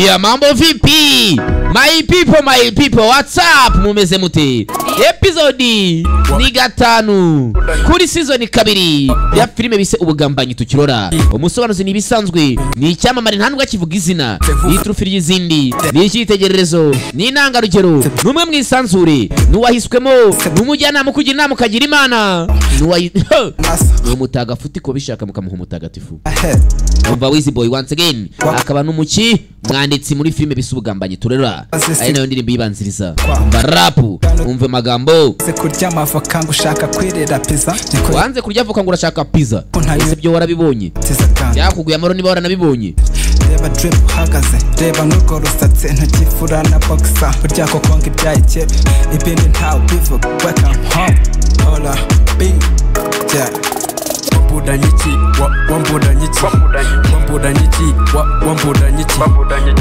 Ya mambo vipi? My people, what's up? Mumeze mute? Episode ni 5 kuri season 2 ya filime bise ubugambanyi tukirora. Umusobanuzi ni bisanzwe, ni icyamamare nta nubwo kivuga izina, ni trufiri y'izindi, ni icyitegererezo, ni intangarugero, numwe mwisanzure, nuwahiswemo, numujyanama kugira inama kagira Imana, umutagafuti ko bishaka mukamuha umutagatifu. Umva Wizi Boy once again, akaba n'umuki mwanditsi muri filime bise ubugambanyi turera. Ari nayo ndirimbo yibanziriza. Umva rap, umve magambo. Kurya amavoka ngo ushaka kwirira pizza. Wanze kurya avoka ngo urashaka pizza. Ese byo warabibonye? Yakuguye amaro niba waranabibonye. Reba drip uhagaze, reba n'urwo rusatse ntakifura na boxer. Burya ko konga ibyaye kebe, ibindi ntawe bivuga. Welcome home, hola, bing, yeah. Wambudanyiki, wambudanyiki, wambudanyiki,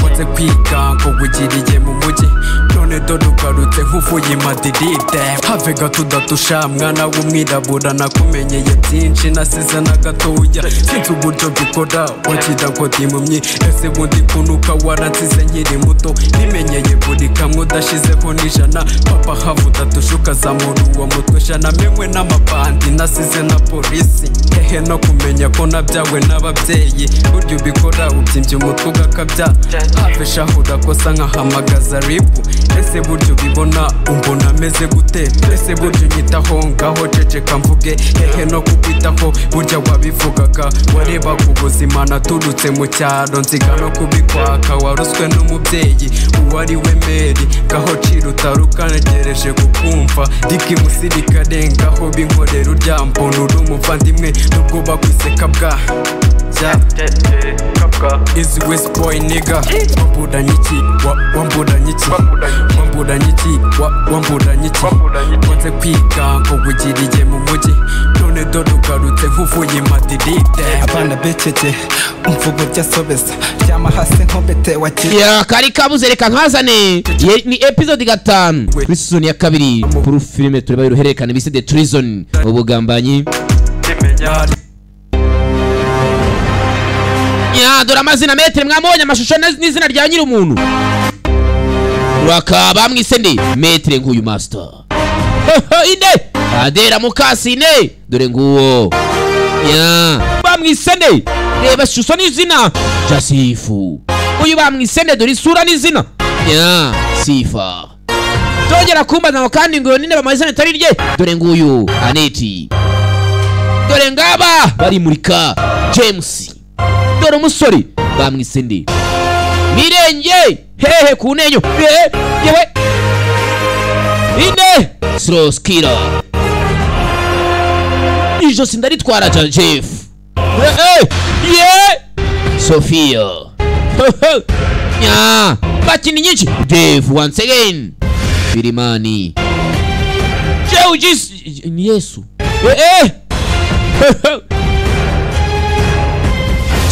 wanze kwiga ngo wigiriye mu mujyi, none dore ugarutse nk'uvuye Madrid. Have gato udatusha mwana w'umwirabura, nakumenyeye byinshi nasize na gatoya, sinzi uburyo bikora wakida ko dimumye. Ese bundi kunuka waransize nkiri muto, nimenyeye buri kamwe udashizeho n'ijana. Papa have udatushuka zamura uwo mutwe jana, menywe n'amabandi nasize na polisi. Hehe no kumenya ko nabyawe n'ababyeyi, buryo ubikora ubyimbye umutwe ugakabya. Have shahura kosa nkahamagaza ribu, ese buryo bibona umbona meze gute? Ese buryo nyitaho ngaho ceceka mvuge, hehe no kukwitaho burya wabivugaga. Wareba ku buzima naturutse mu cyaro, nziga no kubikwaka, waruswe n'umubyeyi uwari we Meri. Ngaho cira utarukanegereje kukumva, diki musirikare ngaho binkorera urya mbona uri umuvandimwe nubwo bakwiseka bwa. Is West boy nigga. Wambudanyiki, wambudanyiki, wambudanyiki, wambudanyiki, wanze kwiga ngo wigiriye mu mujyi, none dore ugarutse nk'uvuye Madrid. Abana becece umvugo ryasobeza, ryama hasi nkobete wakiri. Ya kari kabuze reka nkazane. Ni episode 5 kuri season ya 2 kuri filime tureba iruherekane bise The Treason ubugambanyi. Ya dore amazina metre mwamubonye amashusho n'izina rya nyiri umuntu. Wakaba mwisende metre nguyu master. Inde adera mukasine dore nguwo. Ya bamwisende reba shusho n'izina Jasifu. Uyu bamwisende dore isura n'izina ya Sifa. Tongera kumbaza ngo kandi ngo ninde bamazina tari rye dore nguyu Aneti. Dore ngaba bari murika James. Dore umusore bamwisende Mirenge hehe kunenyo yewe inde slow skiller ijo sindaritwara Jeff Sofia ya bakini nyinshi Jeff once again Firimani Jeujis ni Yesu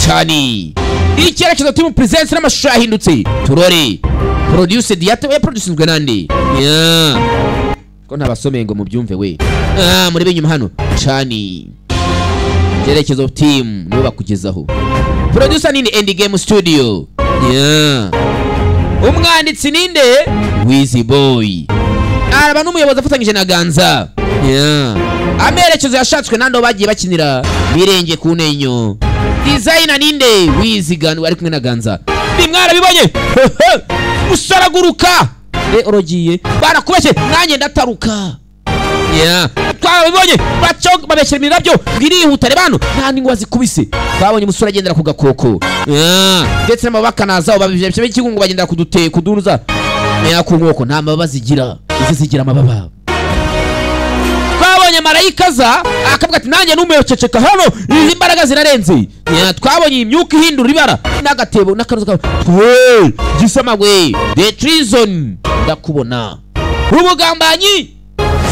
Chani icyerekezo team presence n'amashusho yahindutse turore produced yatewe producingwe nande ya ko ntabasomeye ngo mubyumve we muri benyuma hano Chani icyerekezo team nibo bakugezaho producer nini End Game Studio ya umwanditsi ninde Wizi Boy araba n'umuyobozi afatanyije na Ganza ya amerekezo yashatswe nando bagiye bakinira Mirenge kunenyo. Designer ninde Wizigan wari kumwe na Ganza. Bimwara bibonye usaraguruka orogiye barakubeshye nanjye ndataruka. Yeah twabibonye bacho babeshyira imirabyo ngirihuta rebano nta ningwa zikubise. Twabonye umusura agendera ku gakoko. Ndetse n'amabaka nazaho babivye cy'ikungu bagendera kudute kuduruza. Ku nkoko nta mababa zigira, izi zigira amababa. Twabonye marayika za akavuga ati nanjye numeyoceceka hano izi mbaraga zirarenze. Twabonye imyuka ihindura ibara n'agatebo n'akaruza gisamagwe The Treason ndakubona ubugambanyi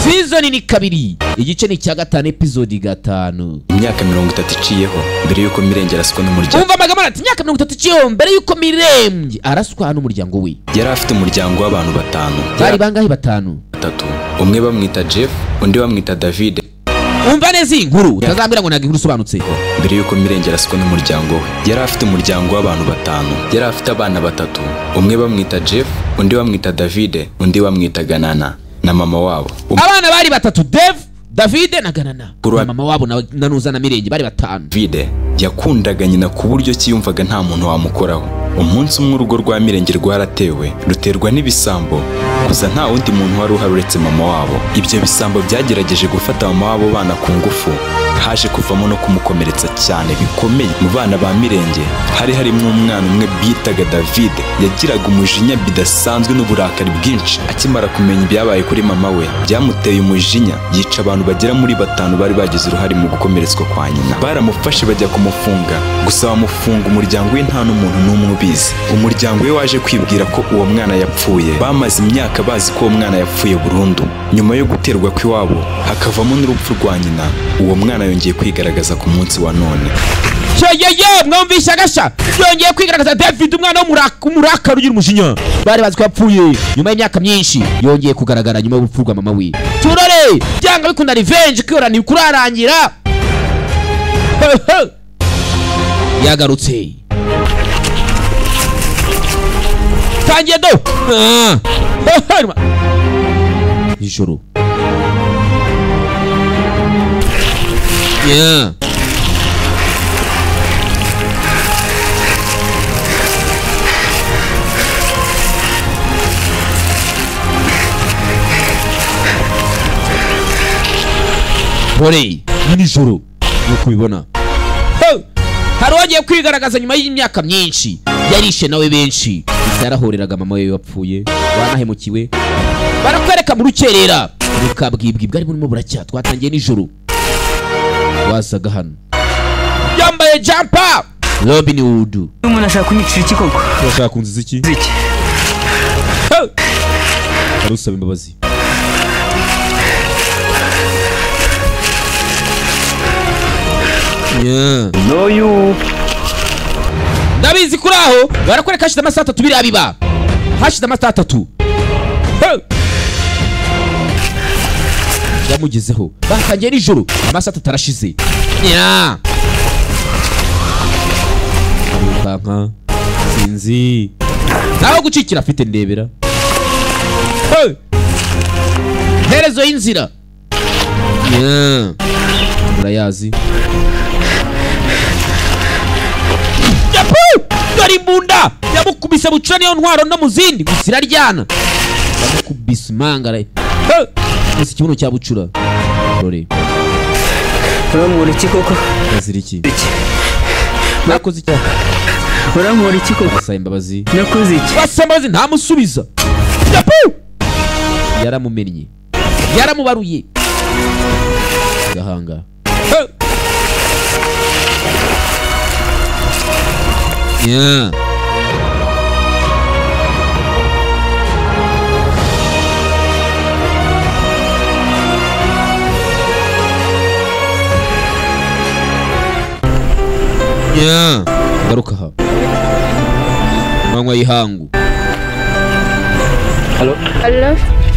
season ni 2 igice ni cya 5 episode 5. Imyaka 30 iciyeho mbere yuko Mirenge araswa n'umuryango. Umva magamara ati imyaka 30 iciyeho mbere yuko Mirenge araswa n'umuryango we. Yari afite umuryango w'abantu 5. Bari bangahe 5? 3. Umwe bamwita Jeff, undi bamwita David. umva neza iyi nkuru utazambwira ngo ntabwo inkuru isobanutse. Mbere yuko Mirenge araswa n'umuryango we, yari afite umuryango w'abantu 5. Yari afite abana 3, umwe bamwita Jeff, undi bamwita David, undi bamwita Ganana na mama wabo. Abana bari 3, Dave, David na Ganana. Mama wabo na Nuza na Mirenge bari 5. David yakundaga nyina ku buryo kiyumvaga nta muntu wamukoraho. Umunsi umwe urugo rwa Mirenge rwaratewe, ruterwa n'ibisambo, gusa nta wundi muntu wari uhari uretse mama wabo. Ibyo bisambo byagerageje gufata mama wabo bana ku ngufu, haje kuvamo no kumukomeretsa cyane bikomeye. Mu bana ba Mirenge harimo umwana umwe bitaga David, yagiraga umujinya bidasanzwe n'uburakari bwinshi. Akimara kumenya ibyabaye kuri mama we, byamuteye umujinya, yica abantu bagera muri 5 bari bagize uruhare mu gukomeretswa kwa nyina. Baramufashe bajya kumufunga, gusa bamufunga umuryango we nta n'umuntu n'umwe ubizi. Umuryango we waje kwibwira ko uwo mwana yapfuye. Bamaze imyaka bazi ko uwo mwana yapfuye burundu. Nyuma yo guterwa kw'iwabo hakavamo n'urupfu rwa nyina, uwo mwana yongeye kwigaragaza ku munsi wa none. Yeye mwumvisha gasha yongeye kwigaragaza David, umwana w'umurakari ugira umujinya. Bari bazi ko yapfuye nyuma y'imyaka myinshi, yongeye kugaragara nyuma y'urupfu rwa mama we. Turore byanga bikunda revenge kwirana kurarangira. Yagarutse tangiye do ijoro. Dore nijoro nuko ubibona. Hari wagiye kwigaragaza nyuma y'imyaka myinshi, yarishe nawe benshi, yarahoreraga mama we wapfuye, wanahemukiwe. Barakwereka mu rukerera ukabwibwi bwari burimo buracya. Twatangiye nijoro, wasaga hano yambaye jumper Robin Hood. Umuntu ashaka kunyicira iki koko? Urashaka kunziza iki? Arusaba imbabazi. No you. Ndabizi kuri aho barakwereka hashize amasaha 3 biri abiba. Hashize amasaha 3. Yamugezeho. Bakangiye nijoro amasaha 3 arashize. Kanka sinzi naho gucikira afite ndebera. Herezo y'inzira. Urayazi. Dore imbunda yamukubise bucura niyo ntwaro no muzindi gusira ryana. Yamukubise mangara. Ese kibuno cya bucura. Dore. Uramura iki koko? Azira iki? Nakoze iki? Uramura iki koko? Asaba imbabazi. Nakoze iki? Asaba imbabazi ntamusubiza. Yaramumennye. Yaramubaruye. Gahanga. Garuka ha manywa yihangu. Hello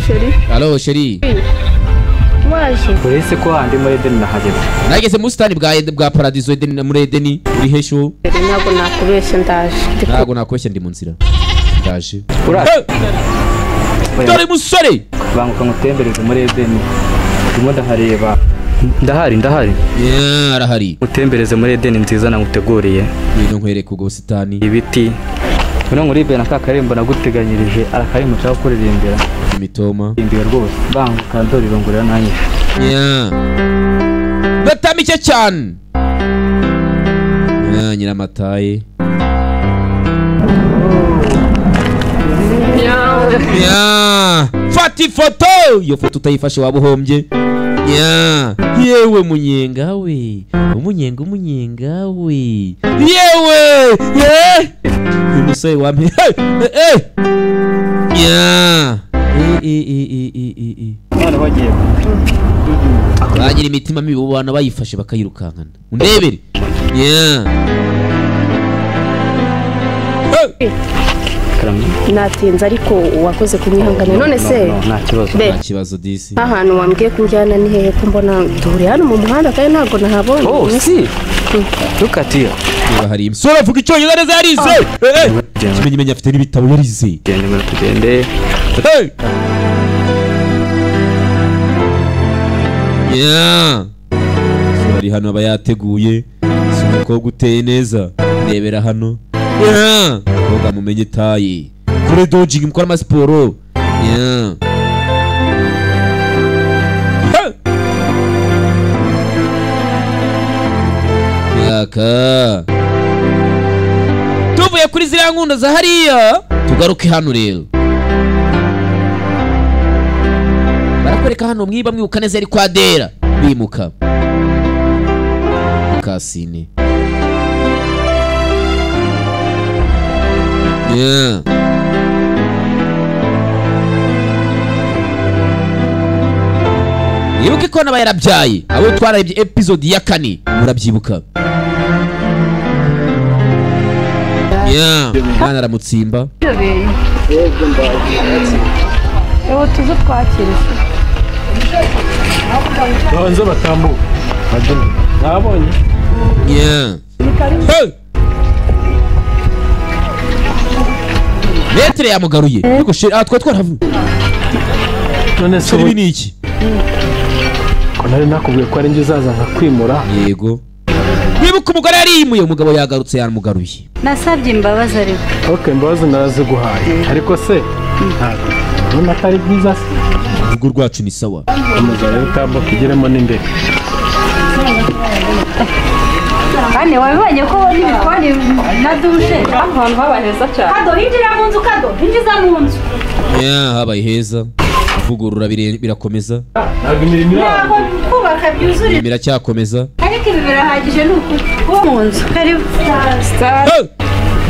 Sheri. Hello Sheri. Waje Uretse ko handi muri Edeni nahageze. Nageze mu stani bwa Paradiso Edeni muri Edeni uri hesho. ntabwo nakubeshya ndaje. Ntabwo nakubeshya ndi mu nzira. Ndaje. Dore musore. Banguka ngutembereze muri Edeni. Ndimo ndahareba. Ndahari. Arahari. Utembereze muri Edeni nziza naguteguriye. Ibintu nkwereka ubwo busitani. Ibiti. Kuno muri Bena kakarembo naguteganyirije arakarimo cyangwa kuririmbira. Imitoma. Imbere rwose. Banguka ndori rongorera nanye. Batamike cyane. Nyiramataye. Fata ifoto. Iyo foto utayifashe waba uhombye. Yewe munyenga we. Umunyenga we. Yewe. Umusore wampe. None wagiye. Bagira imitima mibi ubana bayifashe bakayirukankana. Undebere. natinze ariko wakoze kumwihangana none se nta kibazo nta kibazo disi ahantu wambwiye kunjyana ni hehe ko mbona Dore hano mu muhanda kandi ntabwo nahabonye oh si dukatiya niba hari imisoro avuga icyongereza neza yarize kimenye afite n'ibitabo yarize tugende ari hano aba yateguye si umukobwa uteye neza rebera hano koga mumenye tayi kure dojing mukora amasiporo yaka tuvuye kuri ziriya nkunda za hariya tugaruke hano rero barakwereka hano mwiba mwibuka neza ari kwa Dera bimuka kasine yibuke ko naba yarabyaye abo twararebye episode ya 4 murabyibuka mwana aramutsimba ewo tuzo twakirisha banza batambuka nabonye metre yamugaruye ariko twa twaravuye none se ibi ni iki ko nari nakubwiye ko ari njye uzaza nkakwimura yego wibuka umugore yarimuye umugabo yagarutse yamugaruye nasabye imbabazi ariko okay imbabazi naraziguhaye ariko se ntabwo ubona atari byiza se urugo rwacu ni sawa umugore utambuka igeremo n'imbere kandi wabibonye ko n'ibikoni na dushe ahantu haba heza cyane kado hinjira mu nzu kado hinjiza mu nzu habaye heza kuvugurura birakomeza ntabwo imirimo ntabwo kubaka byuzure biracyakomeza ariko ibi birahagije ni ukuba mu nzu karibu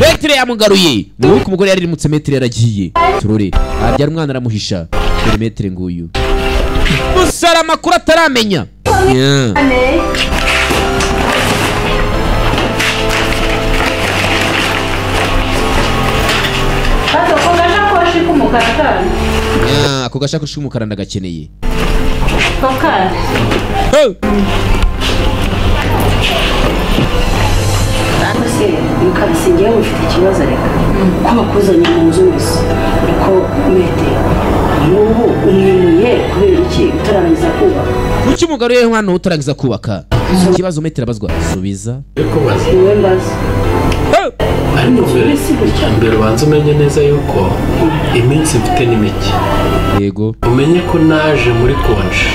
metre yamugaruye nuko umugore yaririmutse metre yaragiye turore abyara umwana aramuhisha dore metre nguyu musara makuru ataramenya ako gashakoshi k'umukara ndagakeneye mukabisingiye mufite ikibazo reka ko bakuzanye mu nzu gusa ariko mete n'ubu umwimuye kubera iki utarangiza kubaka kuki umugabo yewe hano utarangiza kubaka ikibazo metre abazwa subiza ariko bazi niwe mbaza ariko mbere ubanza umenye neza yuko iminsi mfite ni mike yego umenye ko naje muri konje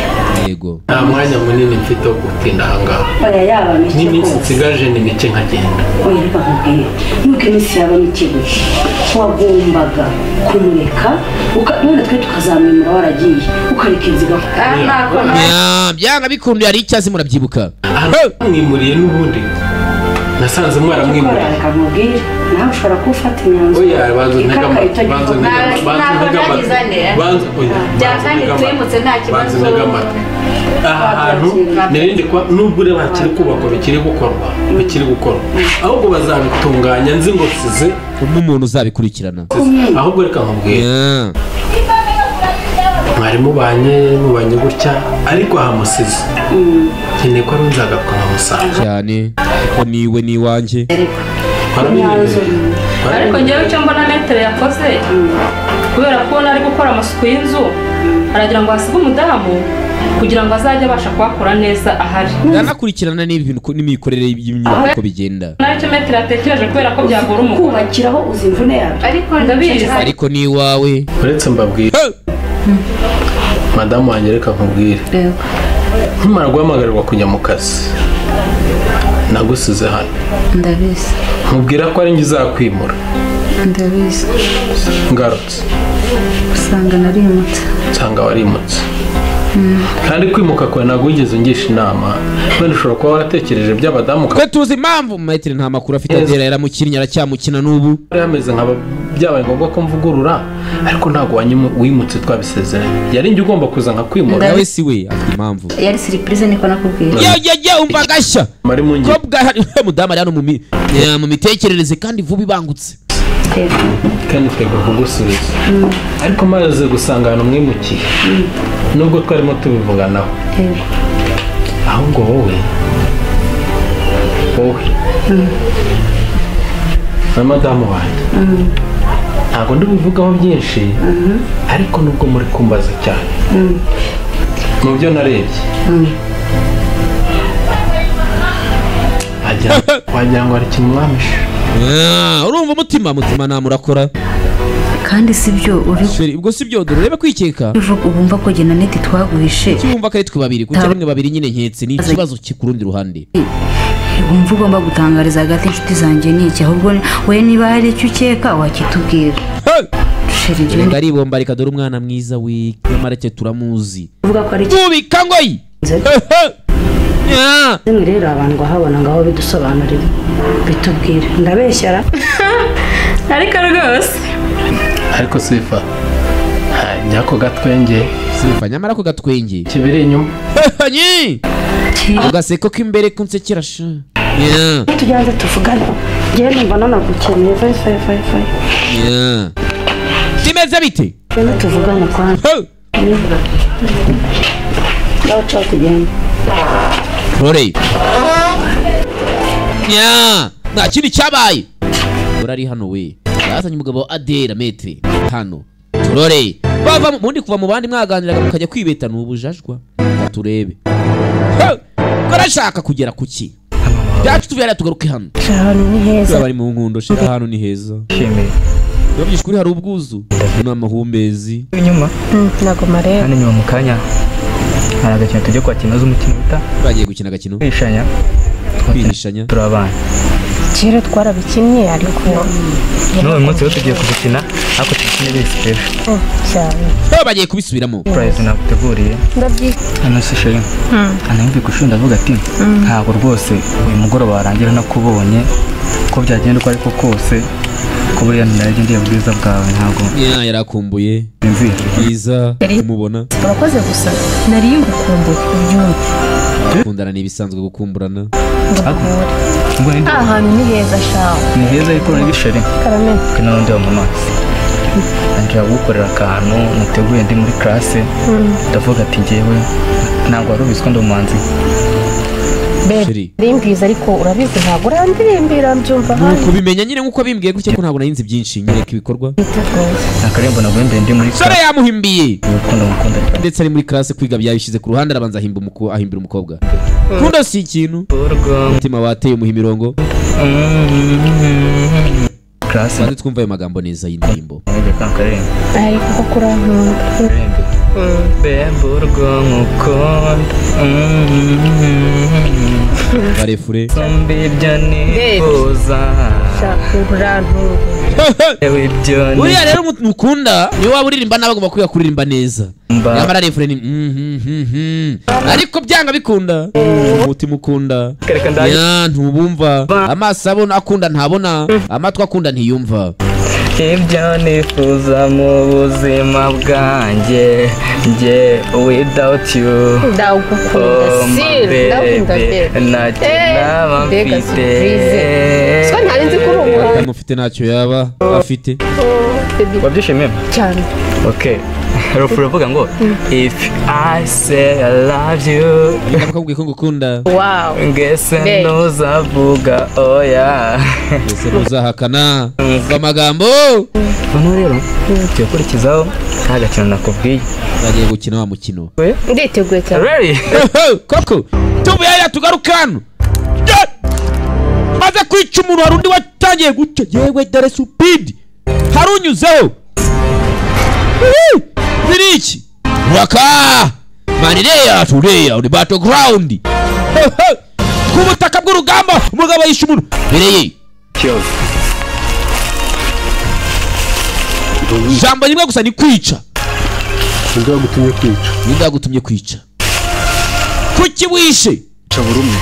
yego nta mwanya munini mfite wo gutinda ahangaha oya yaba mike n'iminsi nsigaje ni mike nkagenda oya reka nkubwire nuko iminsi yaba mike gusa wagombaga kumureka none twe tukazamwimura waragiye ukareka inziga byanga bikundu yari icyazi murabyibuka mwimuriye n'ubundi nasanze mwaramwimuriye reka nkubwire nawe ushobora kuwufata imyanzuro oya banza ntega amatwi aha hantu nirinde kwa nubwo ureba hakiri kubakwa bikiri gukorwa ahubwo bazabitunganya nzi ngo size n'umuntu uzabikurikirana ahubwo reka nkubwire mwari mubanye gutya ariko ahamusize nkeneye ko ari nzagaruka nkamusanga cyane ko niwe n'iwanjye ariko njyewe icyo mbona metere yakoze kubera ko nari gukora amasuku y'inzu aragira ngo hasige umudamu kugira ngo azajye abasha kuhakora neza ahari yanakurikirana n'ibintu n'imikorere y'inyubako ko bigenda naricyo metere yatekereje kubera ko byagora umugore kubakiraho uzi imvune yawe ariko ndabizi ariko ni iwawe uretse mbabwire madamu wanjye reka nkubwire nkimara guhamagarwa kujya mu kazi nagusize hano ndabizi nkubwira ko ari njye uzakwimura ndabizi ngarutse usanga narimutse nsanga warimutse kandi kwimuka kwawe ntabwo wigeze ungisha inama wenda ushobora kuba waratekereje by'abadamu twe tuzi impamvu metre nta makuru afite Dera yaramukinnye aracyamukina n'ubu yameze nk'aba byabaye ngombwa ko mvugurura ariko ntabwo wimutse twabisezeranye yari njye ugomba kuza nka kwimura nawe si we afite impamvu yari surprise niko nakubwiye ya umva gashya mari mu ngi mudamu ari hano mu mitekerereze kandi vuba ibangutse kandi twebwe kugusubiza ariko maze gusanga ahantu mwimukiye nubwo twarimo tubivuganaho ahubwo wowe na madamu wanjye ntabwo ndibuvugaho byinshi ariko nubwo muri kumbaza cyane mu byo narebye wagira ngo hari ikintu mwamishe urumva umutima namurakora kandi sibyo uri ubwo sibyo dore urebe kwikeka ubumva ko jye na Neti twaguhishe cyumva ko ari twe babiri kuko rimwe babiri nyine nketse ni ikibazo kikurundi ruhande wumva ugomba gutangariza hagati inshuti zanjye ni iki ahubwo we niba hari icyo ukeka wakitubwira reka aribomba reka dore umwana mwiza we mareke turamuzi uvuga ko ari ubika ngoyi zimwe rero abantu bahabona ngaho bidusobanurira bitubwira ndabeshyara ariko rwose ariko sifa njyako gatwenge sifa nyamara ko gatwenge kibiri inyuma ugaseko k'imbere kunsekera sha tujyanze tuvugane njye numva nanagukeneye fayi kimeze bite tuvugane kwanza ngaho cyo tugenda Dore nta kindi cyabaye urari hano we yazanye umugabo wa Adera metre hano Dore bava mundi kuva mu bandi mwaganiraga mukajya kwibeta n'ubujajwa turebe karashaka kugera kuki byacu tuvera tugaruke hano hano ni heza bari mu nkundo shira hano ni heza shime byishkuri hari ubwuzu n'amahumbezi inyuma nago mare hano nyuma mu kanya hari agakino tujye kwakina z'umutima bita bagiye gukina agakino kwihishanya turabana kera twarabikinnye ariko n'uyu munsi rero tugiye kubikina ariko tukine biri special cyane bagiye kubisubiramo prize naguteguriye ndabyi hano se sheri anayumve gushunda avuga ati ntabwo rwose uyu mugoroba warangira nakubonye ko byagenda uko ariko kose ko buriya naraje ndiye bwiza bwawe ntabwo yarakumbuye bwiza kumubona urakoze gusa nari ngukumbuye ubyumve kundana nibisanzwe gukumburana ahantu ni heza shaho ni heza ariko ni bisheri karame kana ndi mu maso anjya gukorera akantu muteguye ndi muri classe ndavuga ati ngewe ntabwo ari ubiswa ndomanzi rimbiza ariko urabizi ntabwo urandirimbira mbyumva hano kubimenya nyine nkuko bimbwiye gutya ko ntabwo nayinzi byinshi nyereka ibikorwa nakarembo nagwembe ndi muri sore yamuhimbiye urukundo mukunda cyane ndetse ari muri classe kwiga byabishize ku ruhande arabanza ahimbira umukobwa kundo si ikintu umutima wateye umuha imirongo classe kandi twumva ayo magambo neza y'indirimbo ariko ko kurankunda bemburgo mukunda barefure mbibyo nifuza uriya rero mukunda niwe waba uririmba n'abagomba kwiga kuririmba neza nyamara refure ni ariko byanga bikunda umutima ukunda ntubumva amaso abona akunda ntabona amatwi akunda ntiyumva ibyo nifuza mu buzima bwanjye njye without you ndagukunda naba mfite ntari nzi kuri ubu mufite ntacyo yaba afite wabyishimiye cyane okay rufuro vuga ngo if I say I love you ndakubwiye ko ngukunda wow ngese ntuzavuga oya ngese ntuzahakana umva amagambo hano rero tugiye gukurikizaho ka gakino nakubwiye bagiye gukina wa mukino nditeguye cyane ready koko tuvuye ya tugaruka hano maze kwica umuntu hari undi watangiye guca yewe dore supidi harunyuzeho biriki waka manireya tureya uri battleground ku butaka bw'urugamba umugabo yishe umuntu bireye jambo rimwe gusa ni kwica ndagutumye kwica kuki wishe cabura umwe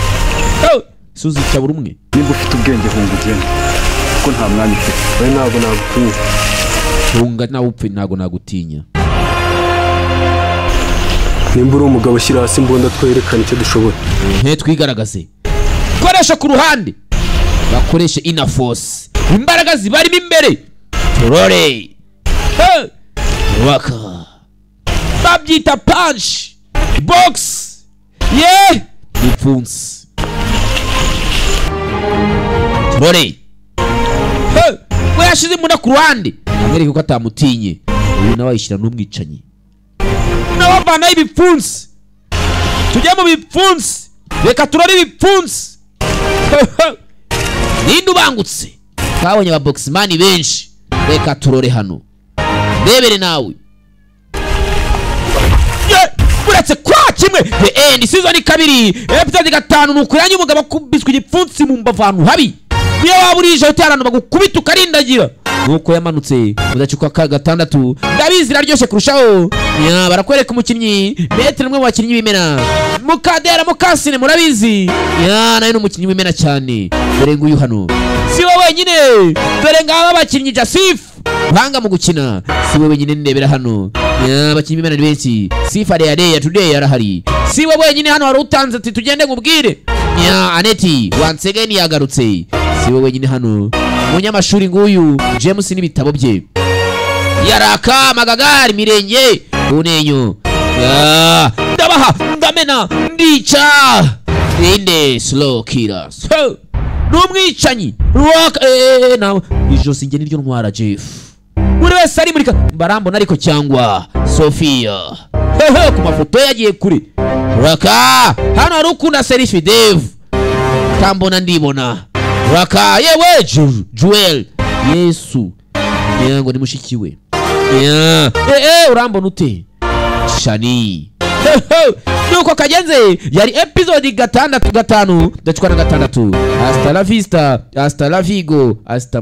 suzi cabura umwe nimba ufite ubwenge hunga ugende kuko nta mwanya ufite wowe ntabwo nagutinya hunga nawe upfe ntabwo nagutinya nimba uri umugabo shyira hasi imbunda twerekane icyo dushoboye twigaragaze koresha ku ruhande bakoreshe ina force imbaraga zibarimo imbere turore waka babyita punch box ye ipfunsi turore we yashize imbunda ku ruhande amwereka ko atamutinye uyu nawe ayishyira n'umwicanyi n'abavanaho ibipfunsi tujye mu bipfunsi reka turore ibipfunsi ninde ubangutse twabonye ababoximani benshi reka turore hano rebere nawe uretse kwa kimwe the end season 2 episode 5 nukuranye umugabo kubiswe igipfunsi mu mbavu ahantu habi niyo waburije utarana bagukubita ukarindagira nuko yamanutse mudacuka ka 6 ndabizi raryoshye kurushaho barakwereka umukinnyi metre umwe mu bakinnyi b'imena mukadera mukasine murabizi nayo n'umukinnyi w'imena cyane dore nguyu hano si wowe wenyine dore ngaba abakinnyi Jasif banga mu gukina si wowe wenyine ndebera hano abakinnyi b'imena ni benshi Sifa ya today yarahari si wowe wenyine hano hari utanze ati tugende ngubwire Aneti once again yagarutse si wowe wenyine hano umunyamashuri nguyu James n'ibitabo bye yaraka magagari mirenge unenyo ndabaha ndamena ndica inde slow killers n'umwicanyi rock nawe ijosi nge niryo ntwara Jeff buri wese ari muri barambona ariko cyangwa Sofia ku mafoto yagiye kure raka hano hari ukunda selfie Dave tambona ndibona raka yewe Joel Yesu yango ni mushikiwe urambona ute Shani nuko kagenze yari episode 5 ndacukana 6 hasta la vista hasta la vigo hasta